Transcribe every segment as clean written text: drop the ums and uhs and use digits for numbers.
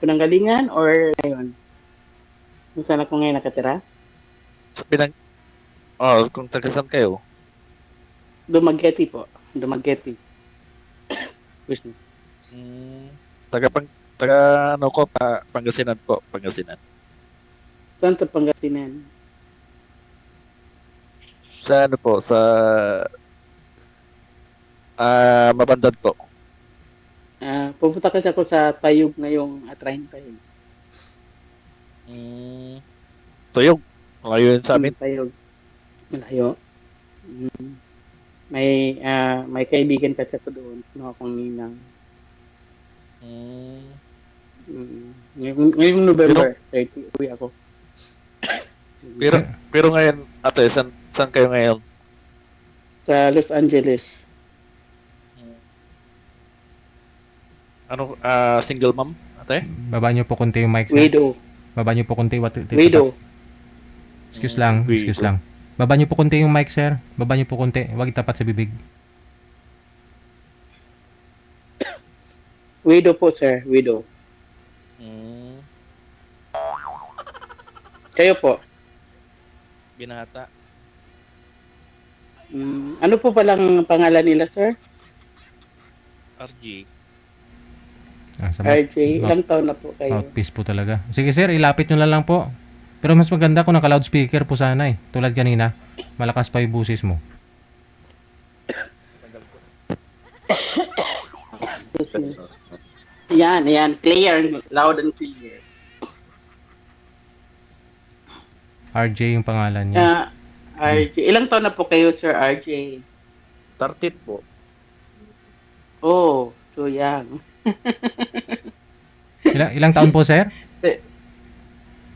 pinanggalingan or ngayon? Kung saan ako ngayon nakatira? Sa kung taga-saan kayo? Dumaguete po. Dumaguete. Business. Hmm, taga ano ko, Pangasinan po, Pangasinan. Saan sa Pangasinan? Sa ano po, sa Mabandad po. Pupunta kasi ako sa Tayug ngayong atrahin tayo. Hmm, Tuyog. Malayo yun sa amin. Tayog. Malayo. Mm. May kaibigan kasi ako doon. Kinuha akong ninang. Hmm, Ngayong November 30, uwi ako. pero ngayon, ate, saan kayo ngayon? Sa Los Angeles. Ano, single mom, ate? Baba niyo po konti yung mic, sir. Widow. Baba niyo po konti. Widow. Excuse lang. Baba niyo po konti yung mic, sir. Baba niyo po konti. Huwag itapat sa bibig. Widow po, sir. Widow. Hmm, Kayo po. binata. Ano po palang pangalan nila, sir? RG. Sa RJ. Ilang taon na po kayo? mouthpiece po talaga. Sige, sir. Ilapit nyo na lang po. Pero mas maganda kung naka-loudspeaker po sana eh. Tulad kanina. Malakas pa yung busis mo. Yan. Clear. Loud and clear. RJ yung pangalan niya. RJ. Ilang taon na po kayo, sir RJ? 30 po. Oh, so young. Ilang taon po, sir? 38.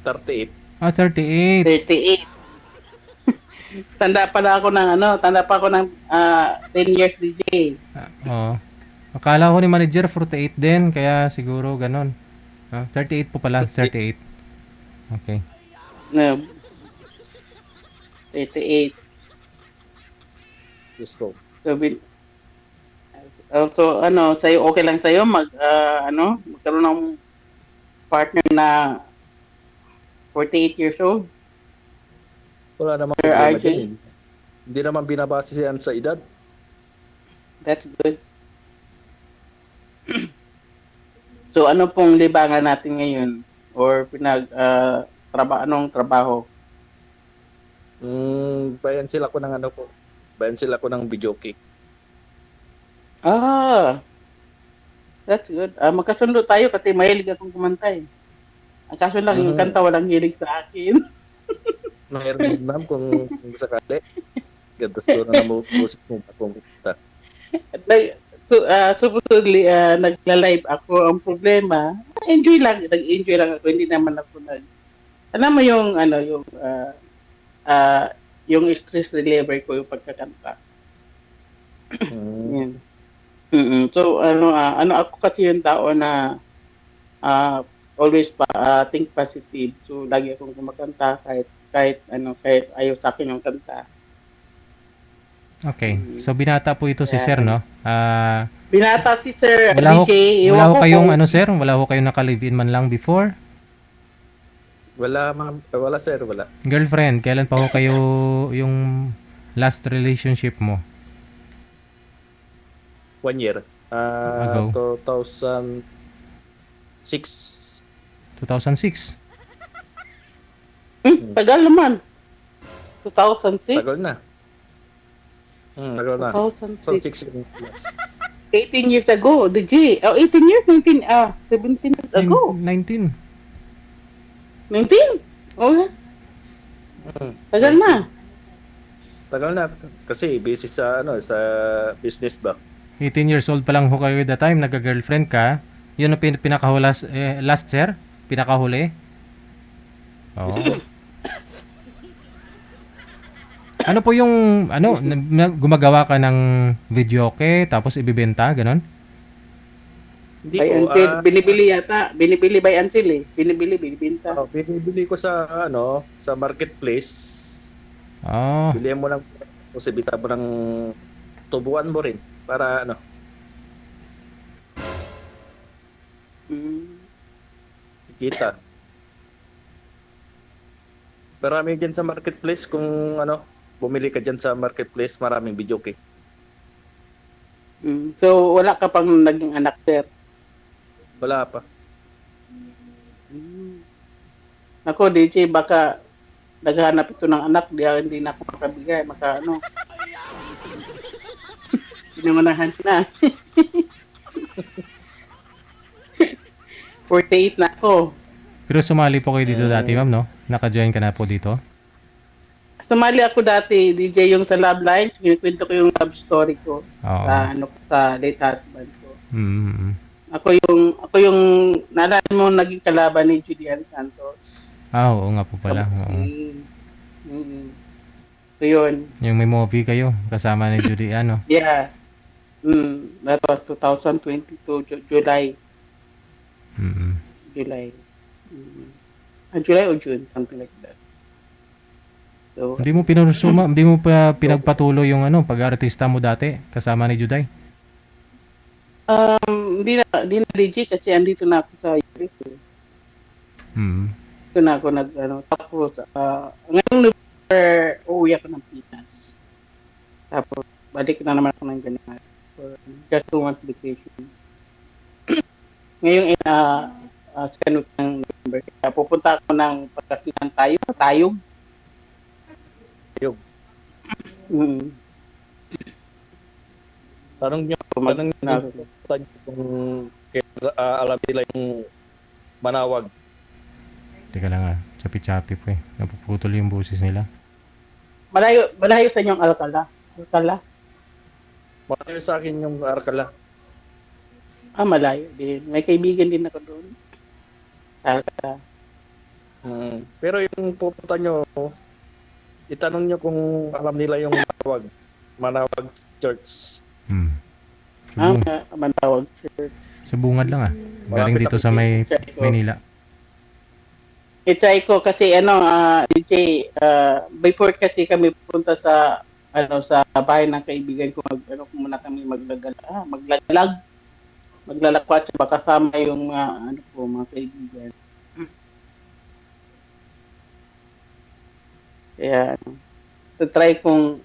38. 38. Tanda pa ako ng 10 years DJ. Oo. Akala ko ni manager 48 din, kaya siguro ganon. 38 po pala, 38. Okay. No. 38. Let's go. So, sa'yo, okay lang sa'yo magkaroon ng partner na 48 years old? Wala namang Sir problema RJ? dyan. Hindi naman binabase yan sa edad. That's good. So, ano pong libangan natin ngayon? Or anong trabaho? Bayan sila ko ng Bayan sila ko ng video cake. That's good. Magkasundo tayo kasi mahilig akong kumanta eh. Ang kaso lang, yung kanta walang hilig sa akin. Mayroon ma'am kung sakali. Ganda siguro na musik mo akong kita. Supposedly, nagla-live ako. Ang problema, nag-enjoy lang ako. Hindi naman ako alam mo yung stress reliever ko yung pagkakanta. Yan. So, ako kasi yung tao na always think positive. So, lagi akong kumakanta kahit ayaw sa akin yung kanta. Okay. So binata po ito si sir, no? Binata si Sir Wala DJ. wala ho kayong sir? Wala ho kayong naka-live-in man lang before? Wala ma'am, wala sir, wala. Girlfriend, kailan pa ho kayo yung last relationship mo? 1 year. Ago. 2006. 2006. Tagal naman. 2006? Tagal na. Tagal na. 2006. 2006 plus. 18 years ago, DJ. 18 years? 17 years ago. 19. 19? Oh, tagal na. Tagal na kasi busy sa sa business ba. 18 years old pa lang ho kayo at the time, nagka-girlfriend ka. Yun ang pinakahulas, last year? Pinakahuli? Oo. Ano po yung, gumagawa ka ng videoke, tapos ibibenta, ganon? Hindi By ko, Ansel, binibili yata. Binibili by Ansel eh. Binibenta. binibili ko sa sa marketplace. Oh. Bilihan mo lang o bita mo ng tubuan mo rin para kita. Marami dyan sa marketplace kung ano, bumili ka dyan sa marketplace, maraming video kay. So, wala ka pang naging anak, sir? Wala pa. Ako, DJ, baka naghahanap ito ng anak, hindi na ako makabigay, pinamanahan na. 48 na ako. Pero sumali po kayo dito dati, ma'am, no? Naka-join ka na po dito? Sumali ako dati, DJ, yung sa Love Lines, kinikwento ko yung love story ko Oo. sa late husband ko. Mm-hmm. Ako yung naalala mo naging kalaban ni Julian Santos. Oo nga po pala. Oo. So yun. Yung may movie kayo, kasama ni Judy, ano? Yeah. That was 2022, July. Mm-hmm. July. July or June, something like that. So, Hindi mo pa pinagpatuloy yung pag-artista mo dati, kasama ni Juday? hindi na legit kasi andito na ako sa US. Mm-hmm. Dito na ako tapos, ngayong November, uuwi ako ng Pinas. Tapos, balik na naman ako ng January for just 2 months vacation. Ngayong second week ng November, kaya pupunta ako ng pagkasinan Tayog. Tayog. Tanong nyo kung alam nila yung Manawag. Teka lang chapi-chapi po eh. Napuputol yung boses nila. Malayo sa inyong Alcala. Malayo sa akin yung Arcala. Malayo din. May kaibigan din ako doon. Alcala. Pero yung pupunta nyo, itanong nyo kung alam nila yung Manawag Church. Manawag Church. Sa bungad lang Galing Malapit dito sa Maynila. I-try ko kasi DJ, before kasi kami pupunta sa sa bahay ng kaibigan ko, muna kami maglalakwat, baka kasama yung mga kaibigan. Kaya try kong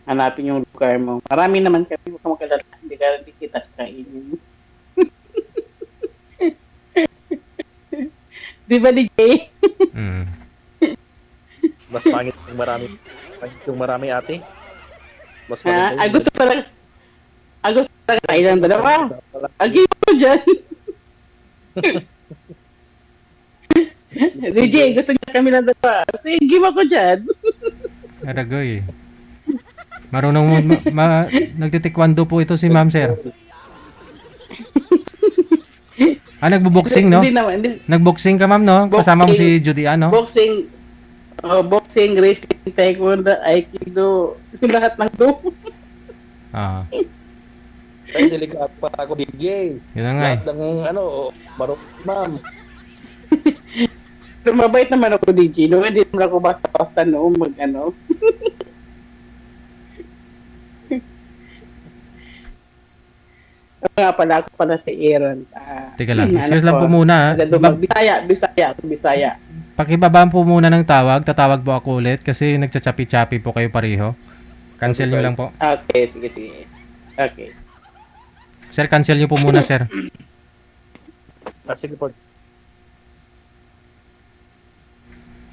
hanapin yung lugar mo. Marami naman kami, huwag ka magkalala, hindi kita kainin. Di ba, DJ? Mas pangit yung marami ate. Mas maganda Gusto pala kailan dalawa. Agi mo dyan. DJ, gusto niya kami ng dalawa. Sige mo ko dyan. Aragoy. Marunong mo, nagtitikwando po ito si Ma'am Sir. Nagbo-boxing, no? Hindi naman. Nagboxing ka, ma'am, no? Kasama mo si Judy, no? Boxing, wrestling, taekwondo, aikido, lahat ng do. Ay, delikado pa ako, DJ. Yun na nga Lahat ng marunong ma'am. Pero mabait naman ako, DJ. No? Hindi naman ako basta-basta noong Nga pala, ako pala si Aaron. Teka lang, excuse lang po muna. Bisaya. Pakibaba po muna ng tawag. Tatawag po ako ulit kasi nagchachapi-chapi po kayo pareho. Cancel nyo lang po. Okay, sige. Okay. Sir, cancel nyo po muna, sir. Sige po.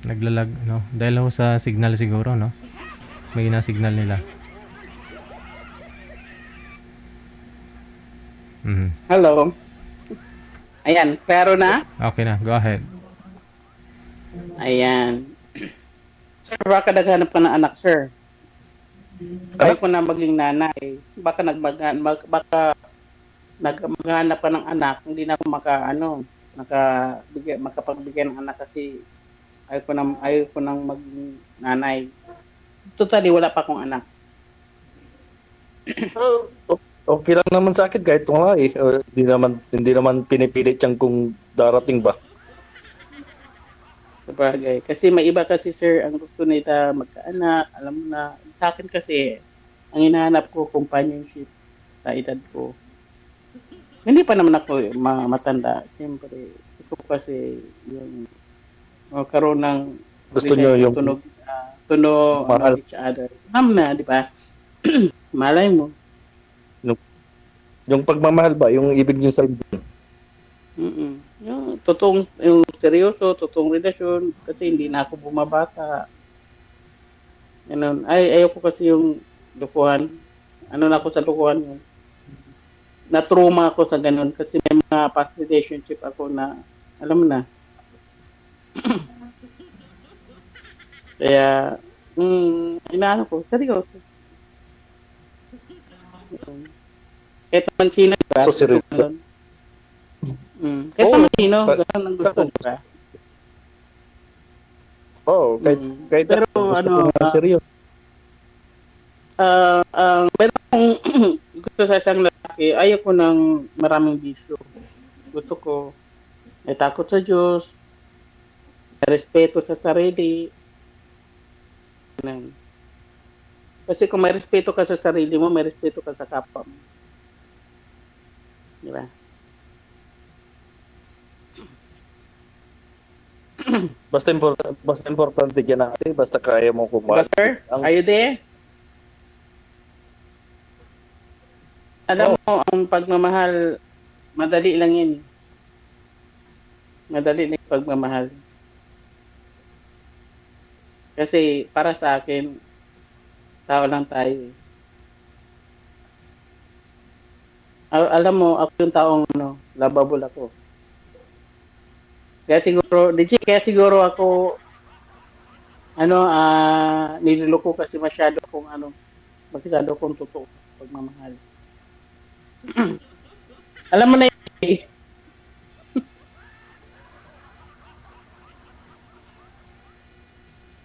Naglalag, no? Dahil ho sa signal siguro, no? May signal nila. Hello. Ayan, klaro na? Okay na, go ahead. Ayan. Sir, baka naghanap ka ng anak, sir. Kaya ko na maging nanay. Baka maghanap ka ng anak, hindi na ako makapagbigay ng anak kasi ayaw ko nang maging nanay. Totally, wala pa akong anak. Okay lang naman sa akin kahit wala eh. Hindi naman pinipilit yan kung darating ba. Sabagay. Kasi may iba kasi, sir, ang gusto nila magkaanak. Alam mo na, sa akin kasi, ang hinahanap ko, companionship sa edad ko. Hindi pa naman ako matanda. Siyempre, gusto ko kasi yung karoon ng Gusto nyo yung tunog, tunog mahal. each other. Alam na, di ba? Malay mo. Yung pagmamahal ba, yung ibig nyo sabihin? Yung totoong, yung seryoso, totoong relasyon, kasi hindi na ako bumabata. Ganun. Ayoko kasi yung lukuhan. Ano na ako sa lukuhan yun. Na-trauma ako sa ganun kasi may mga past relationship ako na, alam mo na. Kaya, inaano ko, seryoso. Kahit naman sino, diba? So, seryoso. Kahit Oo. naman sino, ganun ang gusto, diba? Oo, kahit Pero, gusto ano, ko nga seryoso. meron akong gusto sa isang lalaki, ayaw ko ng maraming bisyo. Gusto ko, may takot sa Diyos, may respeto sa sarili. Ganun. Kasi kung may respeto ka sa sarili mo, may respeto ka sa kapwa mo. Di ba? Basta importante ka natin, basta kaya mo Diba, kumahal. sir? Are you there? Alam mo, ang pagmamahal, madali lang yan. Madali lang yung pagmamahal. Kasi para sa akin, tao lang tayo. Alam mo, ako yung taong lovable ako. Kaya siguro ako, nililoko kasi masyado kong totoo pagmamahal. Alam mo na yun, eh.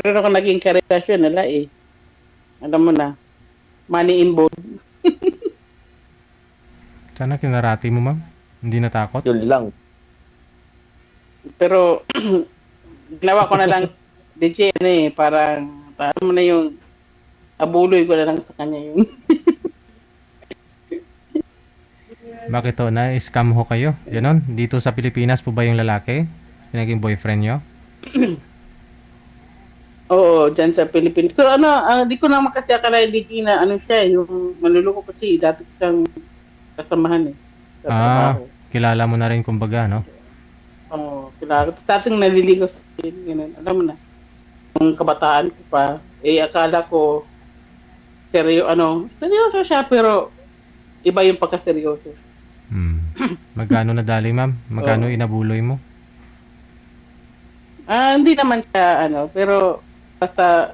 Pero ako naging karelasyon nila eh. Alam mo na, money involved. Sana kinarati mo, ma'am. Hindi natakot. Yun lang. Pero, ginawa ko na lang, DJ, parang mo na yung, abuloy ko na lang sa kanya yung, Bakit to? Na-scam ho kayo? Ganon? Dito sa Pilipinas po ba yung lalaki? Yung naging boyfriend nyo? oo, dyan sa Pilipinas. Pero di ko naman kasi akalain, DJ, na siya, yung manluloko kasi, dati siyang kasamahan eh. Sa trabaho. Kilala mo na rin kumbaga, no? Oo, kilala. Dating naliligaw sa akin, ganun. Alam mo na, yung kabataan ko pa, akala ko, seryoso siya, pero iba yung pagkaseryoso. Magkano nadali, ma'am? Magkano inabuloy mo? Hindi naman siya, pero, basta,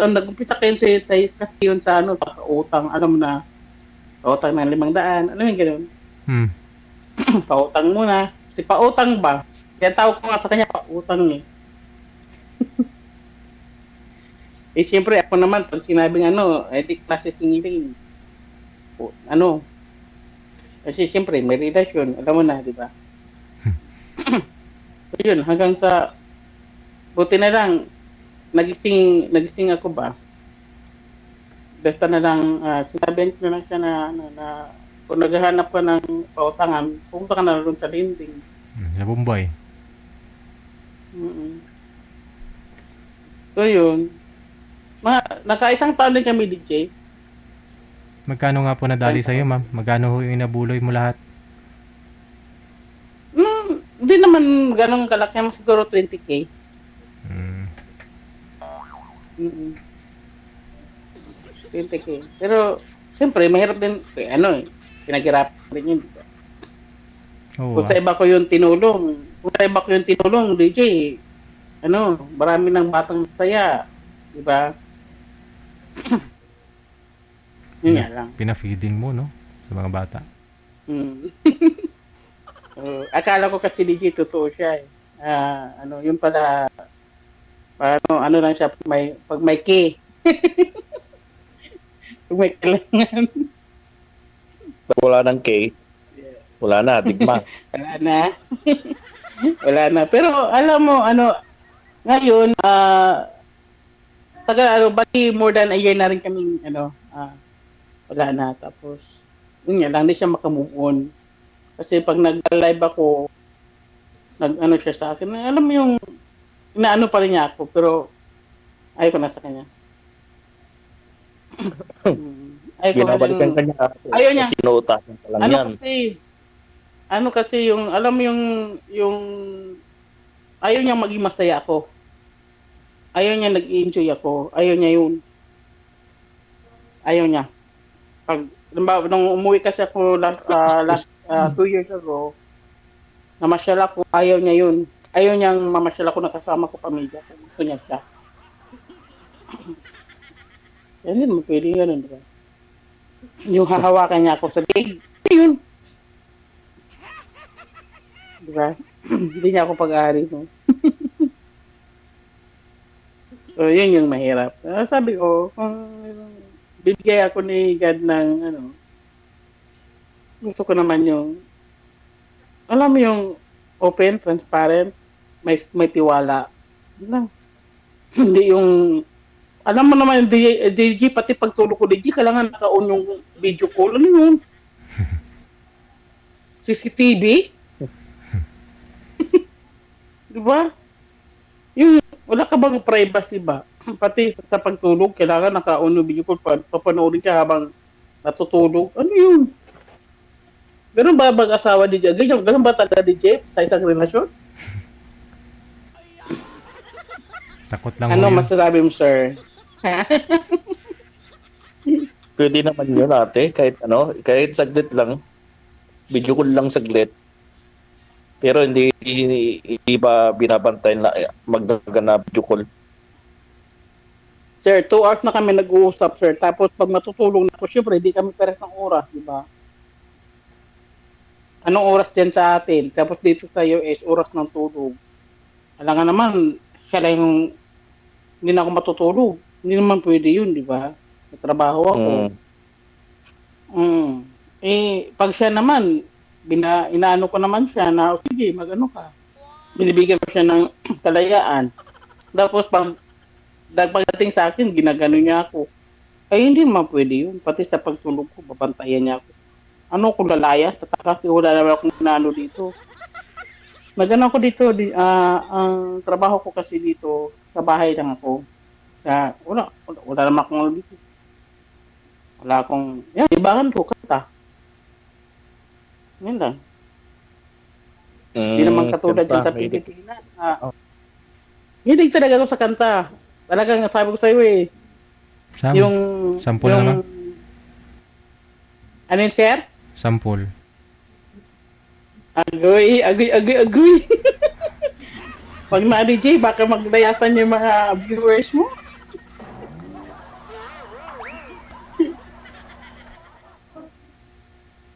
nag-umpisa kayo kasi yun sa, utang, alam mo na, pautang ng 500, alam mo yung gano'n? Pautang muna. Si pautang ba? Kaya tawag ko nga sa kanya, pautang eh. Siyempre, ako naman, pag sinabing di klase singiling. Kasi siyempre, may relasyon, alam mo na, di ba? So yun, hanggang sa, buti na lang, nagising ako ba? Basta na lang, sinabihan ko na lang siya na kung naghahanap ka ng pautangan, pumunta ka na rin sa lending. Sa Bumboy. So yun, naka-isang taon din kami, DJ. Magkano nga po nadali sa'yo, ma'am? Magkano ho yung inabuloy mo lahat? Hindi naman ganun kalaki, siguro 20K. 20K. Pero, siyempre, mahirap din, pinaghirapan din yun. Diba? Kung sa iba ko yung tinulong, DJ, marami ng batang saya. Diba? Yun nga lang. Pina-feeding mo, no? Sa mga bata. Akala ko kasi DJ, totoo siya eh. Yung pala, paano lang siya, pag may K. Pag may kailangan. Wala ng K. Wala na, tigma. Wala na. Wala na. Pero alam mo, ngayon, bali more than a year na rin kaming, wala na. Tapos, yun nga lang, hindi siya makamove on. Kasi pag nag-live ako, nag-ano siya sa akin, alam mo yung, inaano pa rin niya ako, pero ayaw ko na sa kanya. Ayaw ko Binabalikan rin, ka niya. ayaw niya. Sinuutakan ka lang yan. Ano kasi yung, alam mo yung, ayaw niya maging masaya ako. Ayaw niya nag-enjoy ako. Ayaw niya yun. Ayaw niya. Pag, nung umuwi kasi ako last 2 years ago, namasyal ako, ayaw niya yun. Ayaw niyang mamasyal ako nakasama ko pamilya. Gusto niya siya. Yan din, pwede ganun, diba? Yung hahawakan niya ako sa leg, yun. Diba? Hindi niya ako pag-aari, no? So, yun yung mahirap. Sabi ko, kung bibigay ako ni God ng, gusto ko naman yung, alam mo yung open, transparent, may tiwala. Yun lang. Hindi yung, alam mo naman, DJ, pati pagtulog ko, DJ, kailangan naka-on yung video call. Ano yun? CCTV? Diba? Yung, wala ka bang privacy ba? Pati sa pagtulog, kailangan naka-on yung video call, papanoorin ka habang natutulog. Ano yun? Ganun ba mag-asawa ni DJ? Ganun ba talaga DJ sa isang relasyon? Takot lang Ano ho yun. masasabi mo, sir? Pwede naman yun ate, kahit saglit lang, video call lang saglit. Pero hindi ba binabantayan na magdagana video call? Sir, 2 hours na kami nag-uusap, sir. Tapos pag matutulog na ako, syempre, hindi kami pares ng oras, di ba? Anong oras dyan sa atin? Tapos dito sa US, oras ng tulog. Alam nga naman, siya lang yung hindi na ako matutulog. Hindi naman pwede yun, di ba? May trabaho ako. Pag siya naman, inaano ko naman siya na, sige, mag-ano ka. Binibigyan ko siya ng kalayaan. Tapos pagdating sa akin, ginagano niya ako. Ay, hindi naman pwede yun. Pati sa pagtulog ko, babantayan niya ako. Ano kung lalaya? Kasi wala naman akong inaano dito. Nagano ako dito, ang trabaho ko kasi dito, sa bahay lang ako. Kaya, wala naman akong ano dito. Wala akong, ibangan ko, kanta. Yan lang. Hindi naman katulad dyan sa Pilipinas. Hindi talaga ako sa kanta. Talagang sabi ko sa'yo yung Sample naman. Ano yun, sir? Sample. Agoy. Pag na-DJ, baka maglayasan yung mga viewers mo.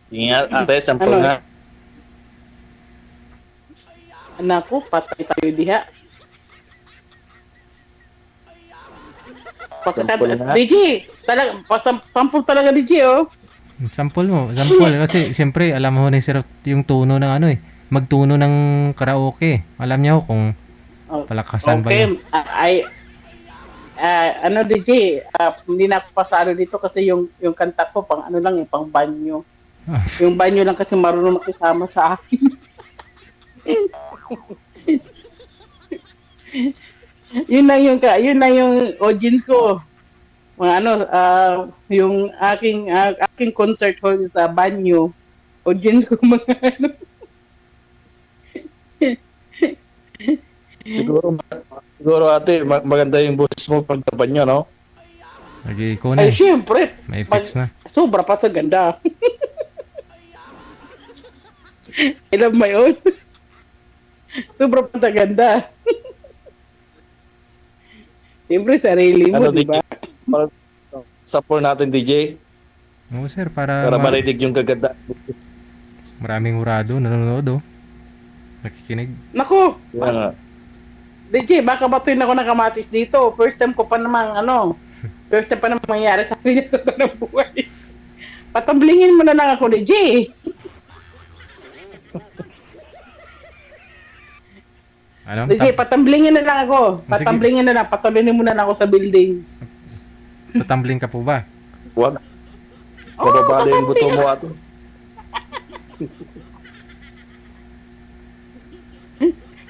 Ingat ate, sample Ano? nga. Anak ko, patay tayo diha. Sample nga. DJ, sampul talaga DJ, oh. Sample mo. Sample. Kasi siyempre, alam mo na sir, yung tono ng magtuno ng karaoke. Alam niyo kung palakasan ba yun. Ano DJ, hindi na ako pasado dito kasi yung kanta ko pang ano lang, pang banyo. Yung banyo lang kasi marunong makisama sa akin. yun na yung audience ko. Mga yung aking concert hall sa banyo. Audience ko mga ano. Siguro ate, maganda yung boses mo pagtaban nyo, no? Lagi ikaw na Ay, syempre. May fix na. Sobra pa sa ganda. I love my own. Sobra pa sa ganda. Siyempre, sarili mo, di ba? Support natin, DJ. Oo sir, para Marinig yung kaganda. maraming urado nanonood nakikinig. Naku! Yan nga. DJ, baka batuin ako ng kamatis dito. First time ko pa namang first time pa namang mangyari sa akin ito ng buhay. Patablingin mo na lang ako, DJ. Ano? DJ, patamblingin na lang ako. Patamblingin na lang. Patulinin mo na lang ako sa building. Tatambling ka po ba? Huwag. Mababali yung buto mo ato.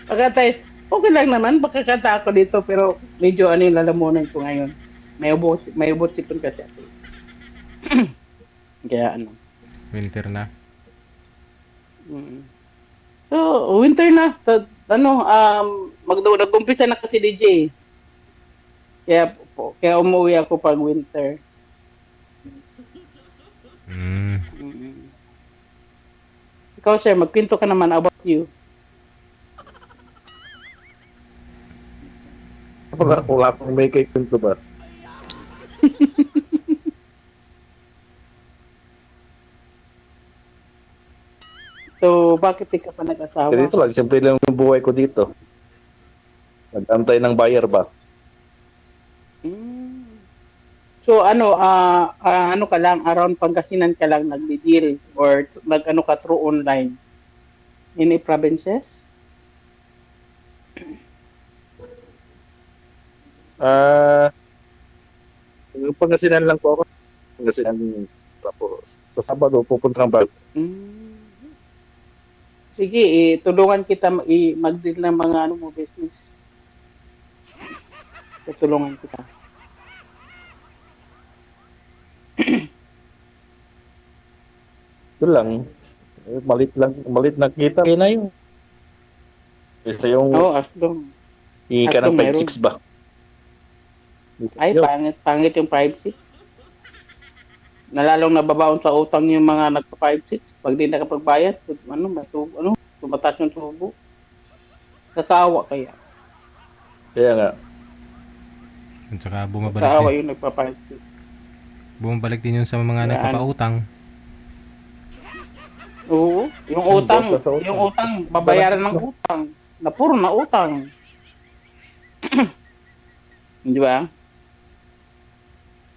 Pagkatay, okay lang naman, makakanta ako dito, pero medyo ano yung lalamunan ko ngayon. May ubot sipon kasi ako. Kaya ano. Winter na. Mm. So, winter na. Nag-umpisa na kasi DJ. Kaya umuwi ako pag winter. Mm. Mm. Ikaw, sir, magkwento ka naman about you. Wala akong may kwento ba? So, bakit di ka pa nag-asawa? Ganito lang, simple lang yung buhay ko dito. Nag-antay ng buyer ba? Mm. So, ano ka lang, around Pangasinan ka lang nagdi-deal or nag-ano ka through online? Any provinces? Yung Pangasinan lang po ako. Pangasinan, tapos sa Sabado pupunta ng bago. Mm. Sige, tulungan kita mag-deal ng mga ano mo business. Tutulungan kita. Yun lang. Malit na kita. Kaya na yun. Isa yung Asdong. hihingi ka ng Asdong 5-6 ba? Ay, Yun. pangit yung 5-6. Nalalong nababaon sa utang yung mga nagpa-5-6. Pag di nakapagbayad, tumataas yung tubo. Kakawa kaya. Kaya nga. At saka bumabalik Kakawa din. yung nagpa-5-6. Bumabalik din yun sa mga Yan. nagpapautang. Oo, yung utang, babayaran ng utang. Na puro na utang. Di ba?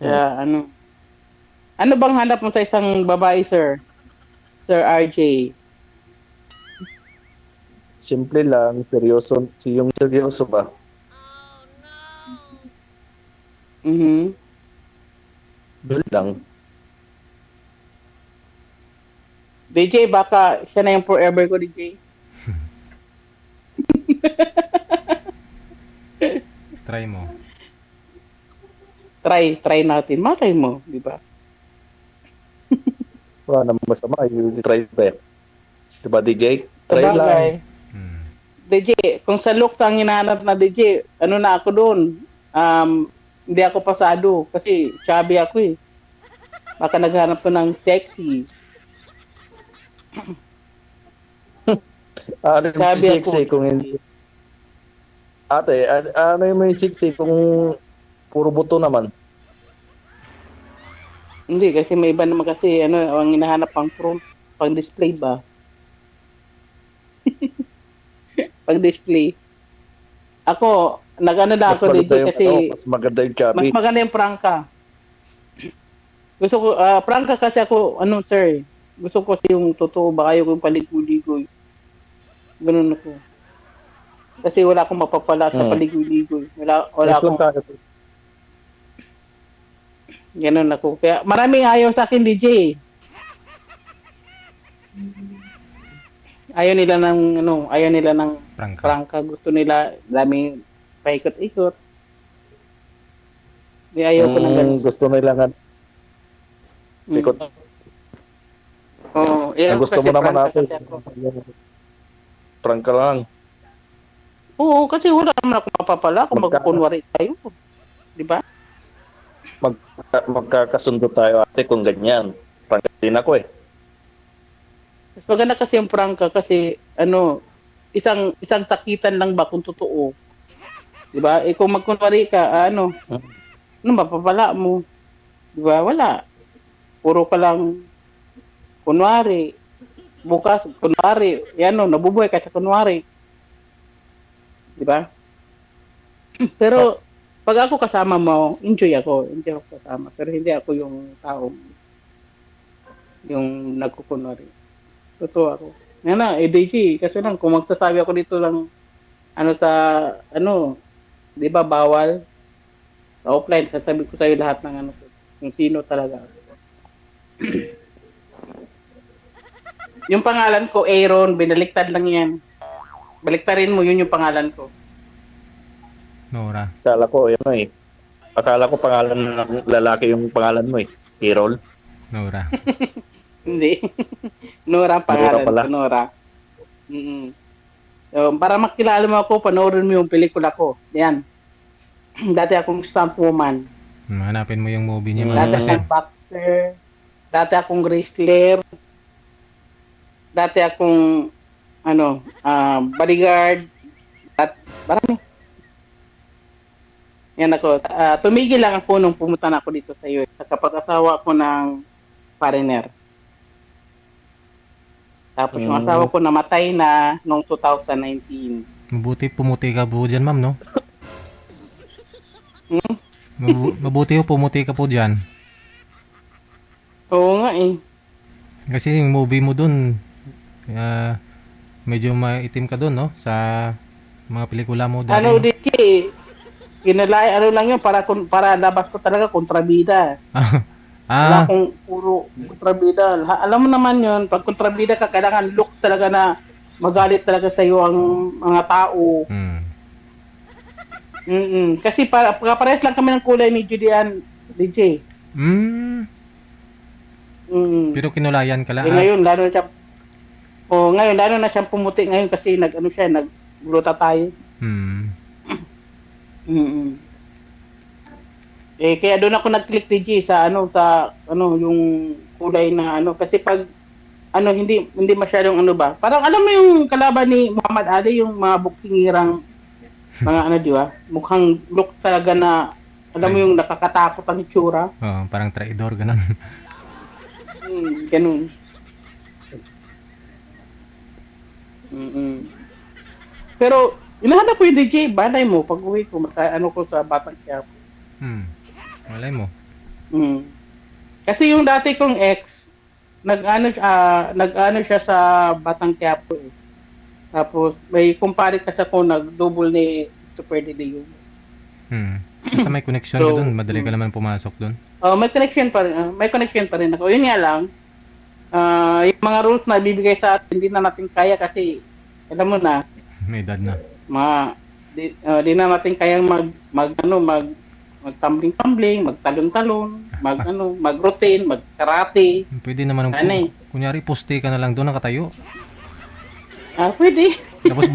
Kaya ano bang hanap mo sa isang babae, sir? Sir RJ? Simple lang. Seryoso. Yung seryoso ba? Mhm. Yun lang. DJ, baka siya na yung forever ko, DJ. Try mo. Try natin. Malay mo, di ba? Wala naman masama. You try ba? Diba DJ? Try lang. Sabagay. Hmm. DJ, kung sa look ang hinahanap na DJ, ano na ako doon? Hindi ako pasado kasi chubby ako eh. Baka naghanap ko ng sexy. Ano yung Sabi sexy ako. kung hindi? Ate, ano yung may sexy kung puro buto naman? Hindi, kasi may iba naman kasi ang hinahanap pang display ba? Pag display. Ako, nag-ano na ako DJ kasi mas maganda yung chubby. mas maganda yung prangka. Gusto ko, prangka kasi ako, sir, gusto ko kasi yung totoo, baka yung paligoy-ligoy. Ganun ako. Kasi wala akong mapapala sa paligoy-ligoy. Wala Yes akong, lang tayo. ganun ako. Kaya maraming ayaw sa akin, DJ. Ayaw nila ng Prangka. prangka. Gusto nila, daming paikot-ikot. Di ayaw ko ng ganun. Gusto nila nga. Ikot. Oo, Ang gusto mo naman natin. kasi ako. Prangka lang. Oo, kasi wala naman ako mapapala kung Magka- magkukunwari tayo. Di ba? Magkakasundo tayo ate kung ganyan. Prangka din ako eh. Mas maganda kasi yung prangka kasi isang sakitan lang ba kung totoo. 'Di ba? Eh kung magkunwari ka, ano mapapala mo? 'Di ba? Wala. Puro ka lang kunwari. Bukas kunwari, nabubuhay ka sa kunwari. 'Di ba? Pero pag ako kasama mo, enjoy ako kasama. Pero hindi ako yung tao yung nagkukunwari. Totoo ako. Yan na, DJ, kasi lang, kung magsasabi ako dito lang, di ba, bawal, sa offline, sasabi ko sa'yo lahat ng kung sino talaga ako. Yung pangalan ko, Aaron, binaliktad lang yan. Baliktarin mo, yun yung pangalan ko. Nora. Akala ko pangalan ng lalaki yung pangalan mo eh. Errol. Nora. Hindi. Nora ang pangalan Nora pala. ko, Nora. Mm-mm. So, para makilala mo ako, panoorin mo yung pelikula ko. Yan. Dati akong stunt woman. Hanapin mo yung movie niya. Dati Mga akong boxer. Dati akong wrestler. Dati akong bodyguard. Marami. Yan ako. Tumigil lang ako nung pumunta na ako dito sa iyo. Kapag asawa ko ng foreigner. Tapos yung asawa ko namatay na noong 2019. Mabuti pumuti ka po dyan, ma'am, no? Hmm? Mabuti po pumuti ka po dyan. Oo nga eh. Kasi yung movie mo dun, medyo maitim ka dun, no? Sa mga pelikula mo dati. Ano DJ, ginalay, lang yun, para labas ko talaga kontrabida. Wala akong puro kontrabida. Alam mo naman yun, pag kontrabida ka, kailangan look talaga na magalit talaga sa iyo ang mga tao. Kasi parehas lang kami ng kulay ni Julian DJ. Pero kinulayan ka lang. Ngayon, lalo na siya pumuti ngayon kasi nagluta tayo. Kaya doon ako nag-click DJ sa yung kulay na kasi pag hindi masyadong parang alam mo yung kalaban ni Muhammad Ali, yung mga buksingirang mga di ba? Mukhang look talaga na alam mo yung nakakatakot ang itsura. Parang traidor ganun. Ganun. Pero inahanap ko yung DJ, balay mo pag uwi ko ko sa Batang Quiapo. Malay mo. Kasi yung dati kong ex, nag-ano siya sa Batang Quiapo eh. Tapos may kumpare kasi ako nag-double ni Super De Leon. Basta may connection ka dun, madali ka naman pumasok dun. May connection pa rin ako. Yun nga lang, yung mga rules na bibigay sa atin, hindi na natin kaya kasi alam mo na, May edad na. di na natin kayang magtumbling-tumbling, magtalon-talon, mag-routine, mag-karate. Pwede naman kunyari poste ka na lang doon nakatayo. Pwede. Tapos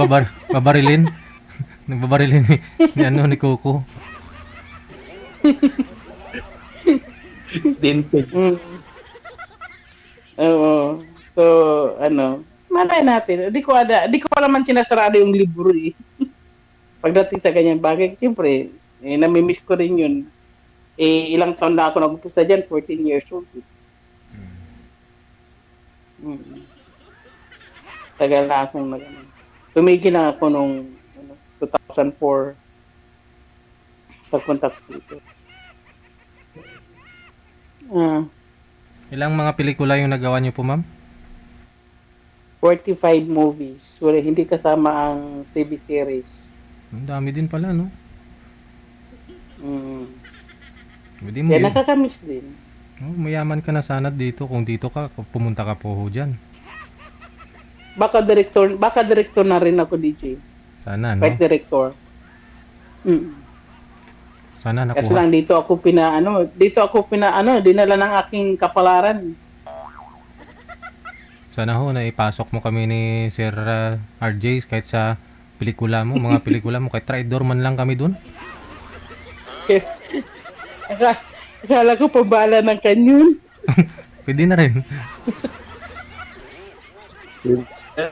babarilin. Nagbabarilin ni Coco. Dinted. Oo. So, malay natin. Di ko naman sinasarado yung libro eh. Pagdating sa ganyang bagay, siyempre, namimiss ko rin yun. Ilang taon na ako nag-umpisa dyan, 14 years old. Tagal na akong tumigil na ako nung 2004 pagpunta ko dito. Ilang mga pelikula yung nagawa niyo po, ma'am? 45 movies. Wala, hindi kasama ang TV series. Ang dami din pala, no? Pwede mo Yan, yun. nakakamiss din. Mayaman ka na sana dito. Kung dito ka, pumunta ka po dyan. Baka director na rin ako, DJ. Sana, no? Kahit director. Sana Kasi nakuha. lang dito ako dinala ng aking kapalaran. Sana ho, naipasok mo kami ni Sir RJ kahit sa pelikula mo, mga pelikula mo. Kahit traidor man lang kami dun. Akala ko pabala ng kanyon. Pwede na rin.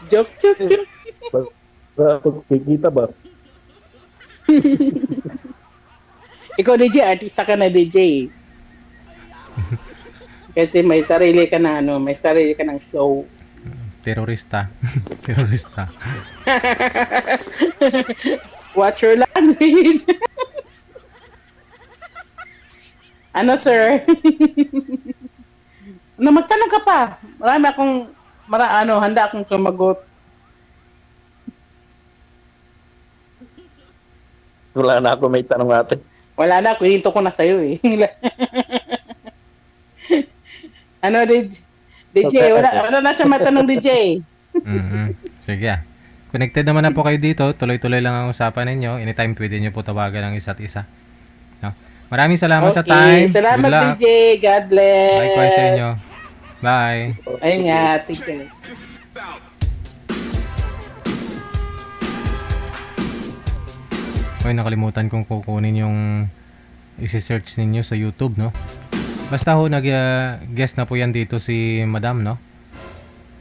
Joke. Kikita ba? Ikaw, DJ, artista ka na, DJ. Kasi may sarili ka ng show. Terorista. Terorista. Watch your language. Sir? Magtanong ka pa. Handa akong sumagot. Wala na ako may tanong ate. Wala na, kuhinto ko na sa'yo eh. DJ, wala na siya matanong, DJ. Sige connected naman na po kayo dito. Tuloy-tuloy lang ang usapan ninyo. Anytime pwede nyo po tawagan ang isa't isa. No? Maraming salamat sa time. Salamat, Good luck. DJ. God bless. Likewise sa inyo. Bye. Ayun nga. Thank you. Okay, nakalimutan kong kukunin yung isi-search ninyo sa YouTube, no? Basta ho, nag-guest na po yan dito si Madam, no?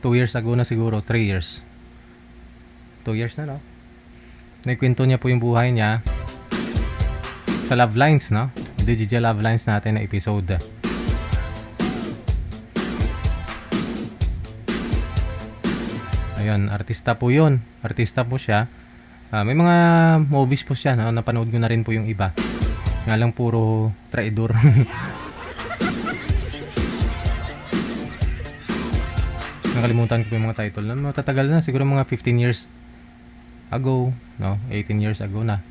2 years ago na siguro, 3 years. 2 years na, no? Nagkwento niya po yung buhay niya sa Love Lines, no? Digital Love Lines natin na episode. Ayun, artista po yun. Artista po siya. May mga movies po siya, no? Napanood ko na rin po yung iba. Nga lang puro traidor. Nakalimutan ko po yung mga title. Matatagal na, siguro mga 15 years ago, no? 18 years ago na.